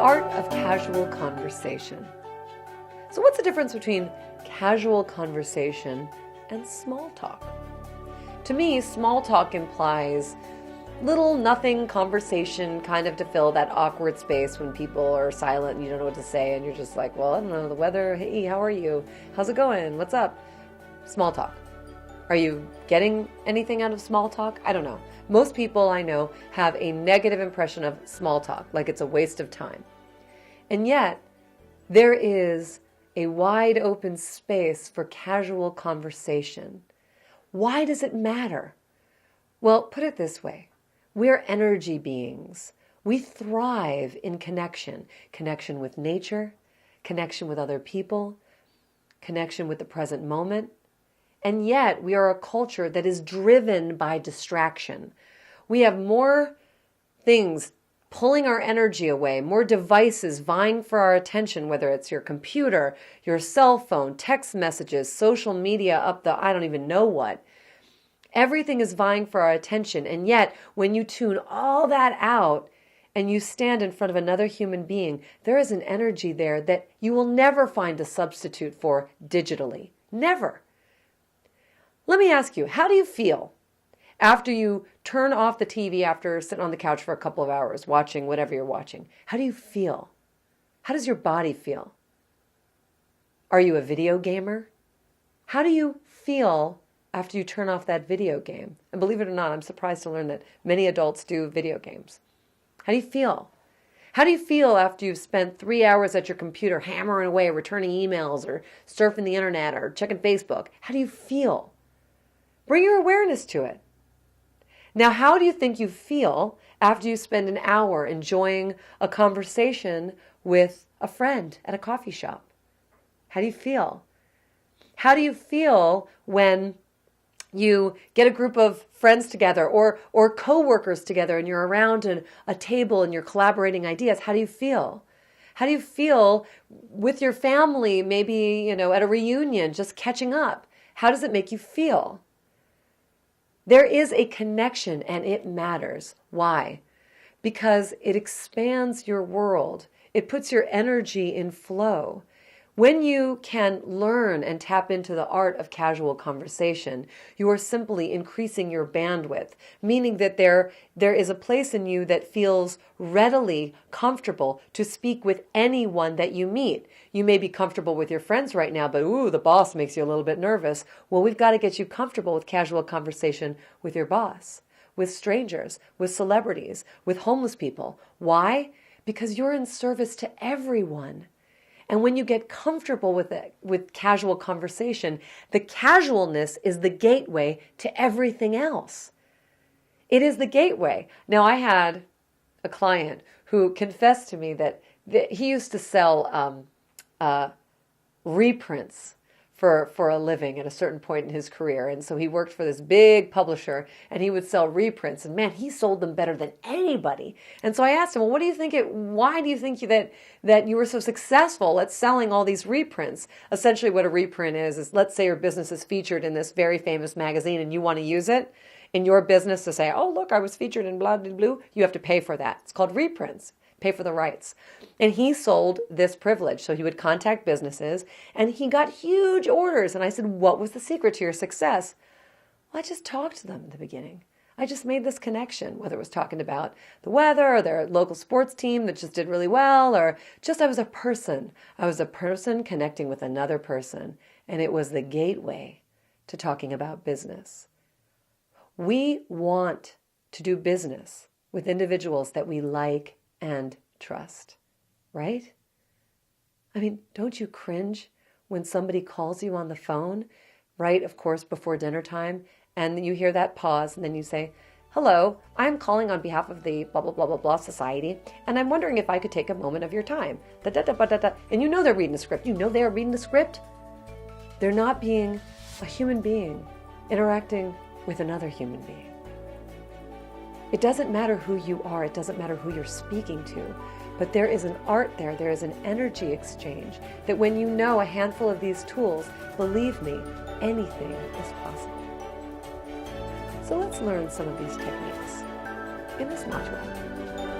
art of casual conversation. So what's the difference between casual conversation and small talk? To me, small talk implies little nothing conversation kind of to fill that awkward space when people are silent and you don't know what to say and you're just like, well, I don't know, the weather, hey, how are you? How's it going? What's up? Small talk. Are you getting anything out of small talk? I don't know. Most people I know have a negative impression of small talk, like it's a waste of time. And yet, there is a wide open space for casual conversation. Why does it matter? Well, put it this way. We're energy beings. We thrive in connection. Connection with nature, connection with other people, connection with the present moment. And yet we are a culture that is driven by distraction. We have more things pulling our energy away, more devices vying for our attention, whether it's your computer, your cell phone, text messages, social media, up the I don't even know what. Everything is vying for our attention. And yet, when you tune all that out and you stand in front of another human being, there is an energy there that you will never find a substitute for digitally. Never. Let me ask you, how do you feel after you turn off the TV after sitting on the couch for a couple of hours watching whatever you're watching? How do you feel? How does your body feel? Are you a video gamer? How do you feel after you turn off that video game? And believe it or not, I'm surprised to learn that many adults do video games. How do you feel? How do you feel after you've spent 3 hours at your computer hammering away, returning emails or surfing the internet or checking Facebook? How do you feel? Bring your awareness to it. Now, how do you think you feel after you spend an hour enjoying a conversation with a friend at a coffee shop? How do you feel? How do you feel when you get a group of friends together or co-workers together and you're around a table and you're collaborating ideas? How do you feel? How do you feel with your family, maybe, at a reunion, just catching up? How does it make you feel? There is a connection and it matters. Why? Because it expands your world. It puts your energy in flow. When you can learn and tap into the art of casual conversation, you are simply increasing your bandwidth, meaning that there is a place in you that feels readily comfortable to speak with anyone that you meet. You may be comfortable with your friends right now, but the boss makes you a little bit nervous. Well, we've got to get you comfortable with casual conversation with your boss, with strangers, with celebrities, with homeless people. Why? Because you're in service to everyone. And when you get comfortable with it, with casual conversation, the casualness is the gateway to everything else. It is the gateway. Now, I had a client who confessed to me that he used to sell reprints for a living at a certain point in his career. And so he worked for this big publisher and he would sell reprints. And man, he sold them better than anybody. And so I asked him, well, why do you think that you were so successful at selling all these reprints? Essentially what a reprint is let's say your business is featured in this very famous magazine and you want to use it in your business to say, oh, look, I was featured in blah, blah, blah. You have to pay for that. It's called reprints. Pay for the rights. And he sold this privilege. So he would contact businesses and he got huge orders. And I said, what was the secret to your success? Well, I just talked to them in the beginning. I just made this connection, whether it was talking about the weather or their local sports team that just did really well, or just I was a person. I was a person connecting with another person. And it was the gateway to talking about business. We want to do business with individuals that we like and trust, right? I mean, don't you cringe when somebody calls you on the phone, right? Of course, before dinner time, and you hear that pause, and then you say, hello, I'm calling on behalf of the blah, blah, blah, blah, blah society, and I'm wondering if I could take a moment of your time. Da, da, da, da, da, da. And you know they're reading the script. You know they're reading the script. They're not being a human being interacting with another human being. It doesn't matter who you are. It doesn't matter who you're speaking to. But there is an art there. There is an energy exchange that when you know a handful of these tools, believe me, anything is possible. So let's learn some of these techniques in this module.